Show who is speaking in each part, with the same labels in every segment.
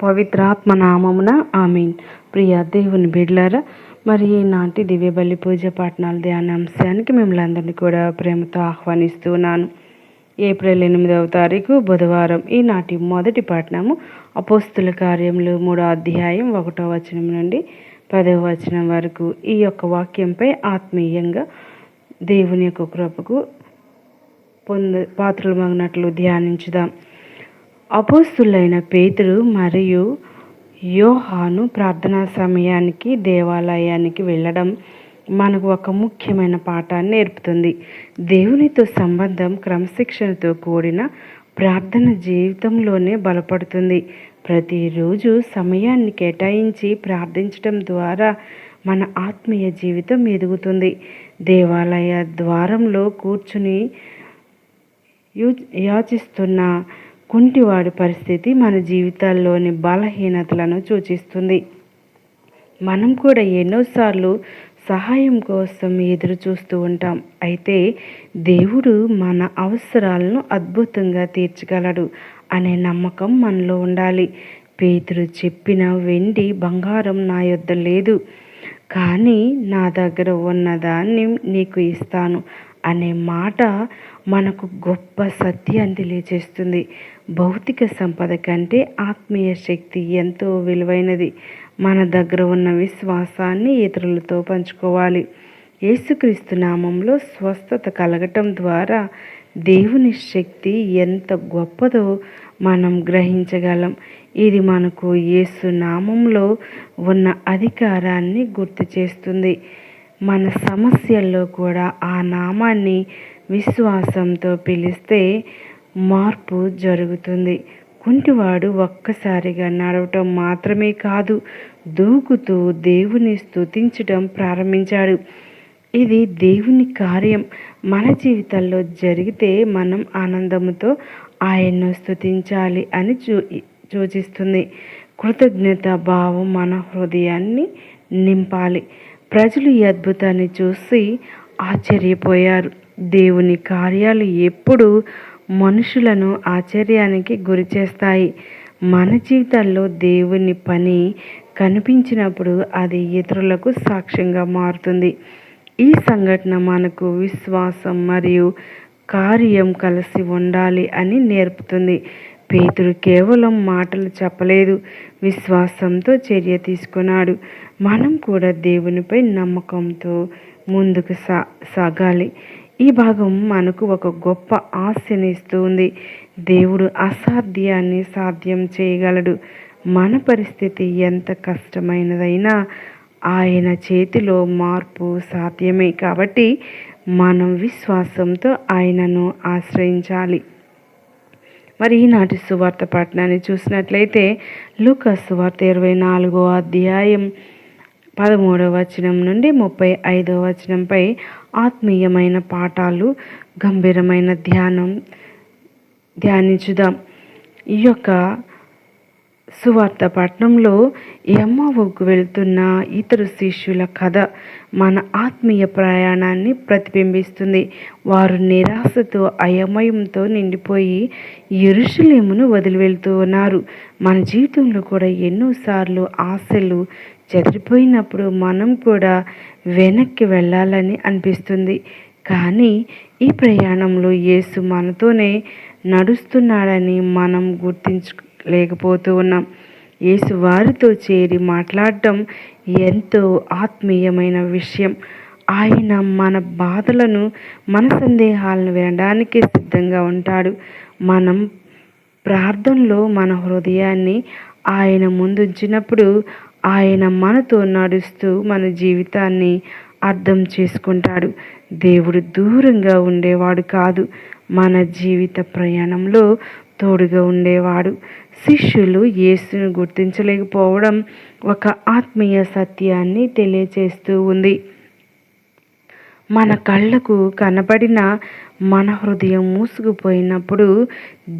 Speaker 1: పవిత్రాత్మ నామమున ఆమీన్. ప్రియ దేవుని బిడ్డలారా, మరి ఈనాటి దివ్య బలి పూజ పాఠనాల ధ్యానాంశానికి మిమ్మల్ని అందరినీ కూడా ప్రేమతో ఆహ్వానిస్తున్నాను. ఏప్రిల్ 8వ తారీఖు బుధవారం. ఈనాటి మొదటి పాఠనము అపోస్తుల కార్యములు 3వ అధ్యాయం 1వ వచనం నుండి 10వ వచనం వరకు. ఈ యొక్క వాక్యంపై ఆత్మీయంగా దేవుని యొక్క కృపకు పాత్రలమగినట్లు ధ్యానించుదాం. అపోస్తులైన పేతురు మరియు యోహాను ప్రార్థనా సమయానికి దేవాలయానికి వెళ్ళడం మనకు ఒక ముఖ్యమైన పాఠాన్ని నేర్పుతుంది. దేవునితో సంబంధం క్రమశిక్షణతో కూడిన ప్రార్థన జీవితంలోనే బలపడుతుంది. ప్రతిరోజు సమయాన్ని కేటాయించి ప్రార్థించడం ద్వారా మన ఆత్మీయ జీవితం ఎదుగుతుంది. దేవాలయ ద్వారంలో కూర్చుని యాచిస్తున్న కుంటివాడి పరిస్థితి మన జీవితాల్లోని బలహీనతలను సూచిస్తుంది. మనం కూడా ఎన్నోసార్లు సహాయం కోసం ఎదురు చూస్తూ ఉంటాం. అయితే దేవుడు మన అవసరాలను అద్భుతంగా తీర్చగలడు అనే నమ్మకం మనలో ఉండాలి. పేతురు చెప్పిన వెండి బంగారం నా యొద్ద లేదు, కానీ నా దగ్గర ఉన్నదాన్ని నీకు ఇస్తాను అనే మాట మనకు గొప్ప సత్యాన్ని తెలియజేస్తుంది. భౌతిక సంపద కంటే ఆత్మీయ శక్తి ఎంతో విలువైనది. మన దగ్గర ఉన్న విశ్వాసాన్ని ఇతరులతో పంచుకోవాలి. యేసుక్రీస్తు నామంలో స్వస్థత కలగటం ద్వారా దేవుని శక్తి ఎంత గొప్పదో మనం గ్రహించగలం. ఇది మనకు యేసు నామంలో ఉన్న అధికారాన్ని గుర్తు చేస్తుంది. మన సమస్యల్లో కూడా ఆ నామాన్ని విశ్వాసంతో పిలిస్తే మార్పు జరుగుతుంది. కుంటివాడు ఒక్కసారిగా నడవటం మాత్రమే కాదు, దూకుతూ దేవుని స్తుతించడం ప్రారంభించాడు. ఇది దేవుని కార్యం మన జీవితాల్లో జరిగితే మనం ఆనందంతో ఆయన్ను స్తుతించాలి అని సూచిస్తుంది. కృతజ్ఞత భావం మన హృదయాన్ని నింపాలి. ప్రజలు ఈ అద్భుతాన్ని చూసి ఆశ్చర్యపోయారు. దేవుని కార్యాలు ఎప్పుడు మనుషులను ఆశ్చర్యానికి గురి చేస్తాయి. మన జీవితాల్లో దేవుని పని కనిపించినప్పుడు అది ఇతరులకు సాక్ష్యంగా మారుతుంది. ఈ సంఘటన మనకు విశ్వాసం మరియు కార్యం కలిసి ఉండాలి అని నేర్పుతుంది. పేతురు కేవలం మాటలు చెప్పలేదు, విశ్వాసంతో చర్య తీసుకున్నాడు. మనం కూడా దేవునిపై నమ్మకంతో ముందుకు సాగాలి. ఈ భాగం మనకు ఒక గొప్ప ఆశని ఇస్తుంది. దేవుడు అసాధ్యాన్ని సాధ్యం చేయగలడు. మన పరిస్థితి ఎంత కష్టమైనదైనా ఆయన చేతిలో మార్పు సాధ్యమే. కాబట్టి మనం విశ్వాసంతో ఆయనను ఆశ్రయించాలి. మరి ఈనాటి సువార్త పఠనాన్ని చూసినట్లయితే లూకా సువార్త 24వ అధ్యాయం 13వ వచనం నుండి 35వ వచనంపై ఆత్మీయమైన పాఠాలు, గంభీరమైన ధ్యానించుదాం. ఈ యొక్క సువార్త పట్టణంలో ఎమ్మవుకు వెళ్తున్న ఇతరు శిష్యుల కథ మన ఆత్మీయ ప్రయాణాన్ని ప్రతిబింబిస్తుంది. వారు నిరాశతో అయమయంతో నిండిపోయి యెరూషలేమును వదిలి వెళ్తూ ఉన్నారు. మన జీవితంలో కూడా ఎన్నోసార్లు ఆశలు చెదిరిపోయినప్పుడు మనం కూడా వెనక్కి వెళ్ళాలని అనిపిస్తుంది. కానీ ఈ ప్రయాణంలో యేసు మనతోనే నడుస్తున్నాడని మనం గుర్తించలేకపోతూ ఉన్నాం. యేసు వారితో చేరి మాట్లాడటం ఎంతో ఆత్మీయమైన విషయం. ఆయన మన బాధలను, మన సందేహాలను వినడానికి సిద్ధంగా ఉంటాడు. మనం ప్రార్థనలో మన హృదయాన్ని ఆయన ముందుంచినప్పుడు ఆయన మనతో నడుస్తూ మన జీవితాన్ని అర్థం చేసుకుంటాడు. దేవుడు దూరంగా ఉండేవాడు కాదు, మన జీవిత ప్రయాణంలో తోడుగా ఉండేవాడు. శిష్యులు యేసును గుర్తించలేకపోవడం ఒక ఆత్మీయ సత్యాన్ని తెలియచేస్తూ ఉంది. మన కళ్ళకు కనబడిన మన హృదయం మూసుకుపోయినప్పుడు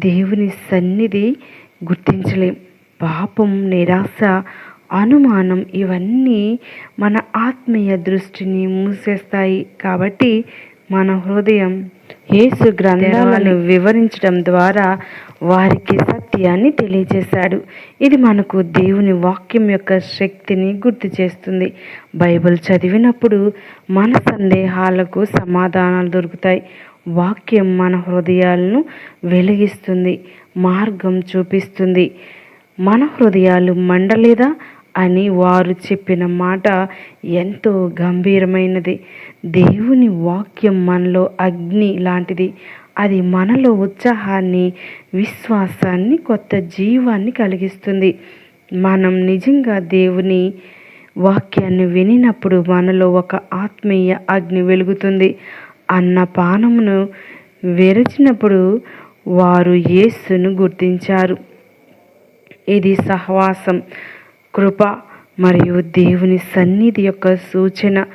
Speaker 1: దేవుని సన్నిధి గుర్తించలేం. పాపం, నిరాశ, అనుమానం ఇవన్నీ మన ఆత్మీయ దృష్టిని మూసేస్తాయి. కాబట్టి మన హృదయం యేసు గ్రంథాలను వివరించడం ద్వారా వారికి సత్యాన్ని తెలియజేశాడు. ఇది మనకు దేవుని వాక్యం యొక్క శక్తిని గుర్తు చేస్తుంది. బైబిల్ చదివినప్పుడు మన సందేహాలకు సమాధానాలు దొరుకుతాయి. వాక్యం మన హృదయాలను వెలిగిస్తుంది, మార్గం చూపిస్తుంది. మన హృదయాలు మండలేదా అని వారు చెప్పిన మాట ఎంతో గంభీరమైనది. దేవుని వాక్యం మనలో అగ్ని లాంటిది. అది మనలో ఉత్సాహాన్ని, విశ్వాసాన్ని, కొత్త జీవాన్ని కలిగిస్తుంది. మనం నిజంగా దేవుని వాక్యాన్ని వినినప్పుడు మనలో ఒక ఆత్మీయ అగ్ని వెలుగుతుంది. అన్నపానమును విరచినప్పుడు వారు యేసును గుర్తించారు. ఇది సహవాసం, కృప మరియు దేవుని సన్నిధి యొక్క సూచన.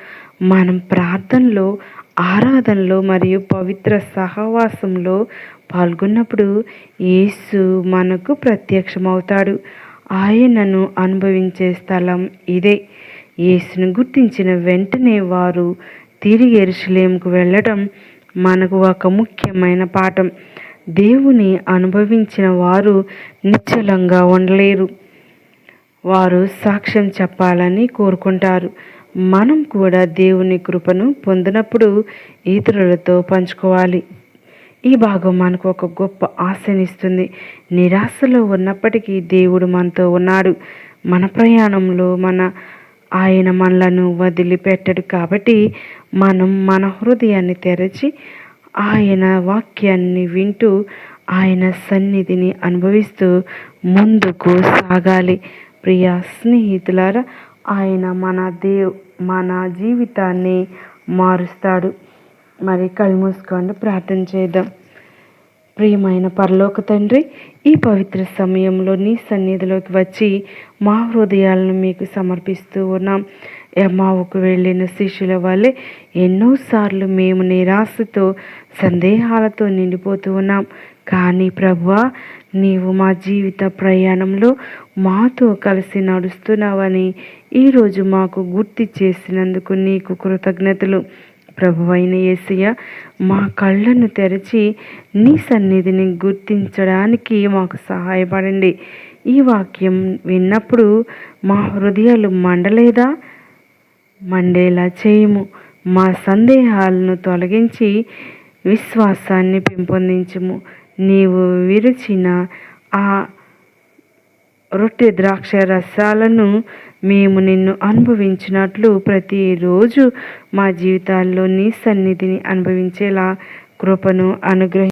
Speaker 1: మనం ప్రార్థనలో, ఆరాధనలో మరియు పవిత్ర సహవాసంలో పాల్గొన్నప్పుడు యేసు మనకు ప్రత్యక్షమవుతాడు. ఆయనను అనుభవించే స్థలం ఇదే. యేసును గుర్తించిన వెంటనే వారు తిరిగి యెరూషలేముకు వెళ్ళడం మనకు ఒక ముఖ్యమైన పాఠం. దేవుని అనుభవించిన వారు నిశ్చలంగా ఉండలేరు. వారు సాక్ష్యం చెప్పాలని కోరుకుంటారు. మనం కూడా దేవుని కృపను పొందినప్పుడు ఇతరులతో పంచుకోవాలి. ఈ భాగం మనకు ఒక గొప్ప ఆశనిస్తుంది. నిరాశలో ఉన్నప్పటికీ దేవుడు మనతో ఉన్నాడు. మన ప్రయాణంలో ఆయన మనలను వదిలిపెట్టడు. కాబట్టి మనం మన హృదయాన్ని తెరచి ఆయన వాక్యాన్ని వింటూ ఆయన సన్నిధిని అనుభవిస్తూ ముందుకు సాగాలి. ప్రియ స్నేహితులారా, ఆయన మన జీవితాన్ని మారుస్తాడు. మరి కళ్ళు మూసుకోండి, ప్రార్థన చేద్దాం. ప్రియమైన పరలోక తండ్రి, ఈ పవిత్ర సమయంలో నీ సన్నిధిలోకి వచ్చి మా హృదయాలను మీకు సమర్పిస్తూ ఉన్నాం. ఎమ్మావుకు వెళ్ళిన శిష్యుల వల్లే ఎన్నోసార్లు మేము నిరాశతో, సందేహాలతో నిండిపోతూ ఉన్నాం. కానీ ప్రభువా, నీవు మా జీవిత ప్రయాణంలో మాతో కలిసి నడుస్తున్నావని ఈరోజు మాకు గుర్తు చేసినందుకు నీకు కృతజ్ఞతలు. ప్రభువైన యేసయ్య, మా కళ్ళను తెరిచి నీ సన్నిధిని గుర్తించడానికి మాకు సహాయపడండి. ఈ వాక్యం విన్నప్పుడు మా హృదయాలు మండేలా చేయము. మా సందేహాలను తొలగించి విశ్వాసాన్ని పెంపొందించుము. నీవు విరిచిన ఆ రొట్టె ద్రాక్ష రసాలను మేము నిన్ను అనుభవించినట్లు ప్రతిరోజు మా జీవితాల్లో నీ సన్నిధిని అనుభవించేలా కృపను అనుగ్రహించు.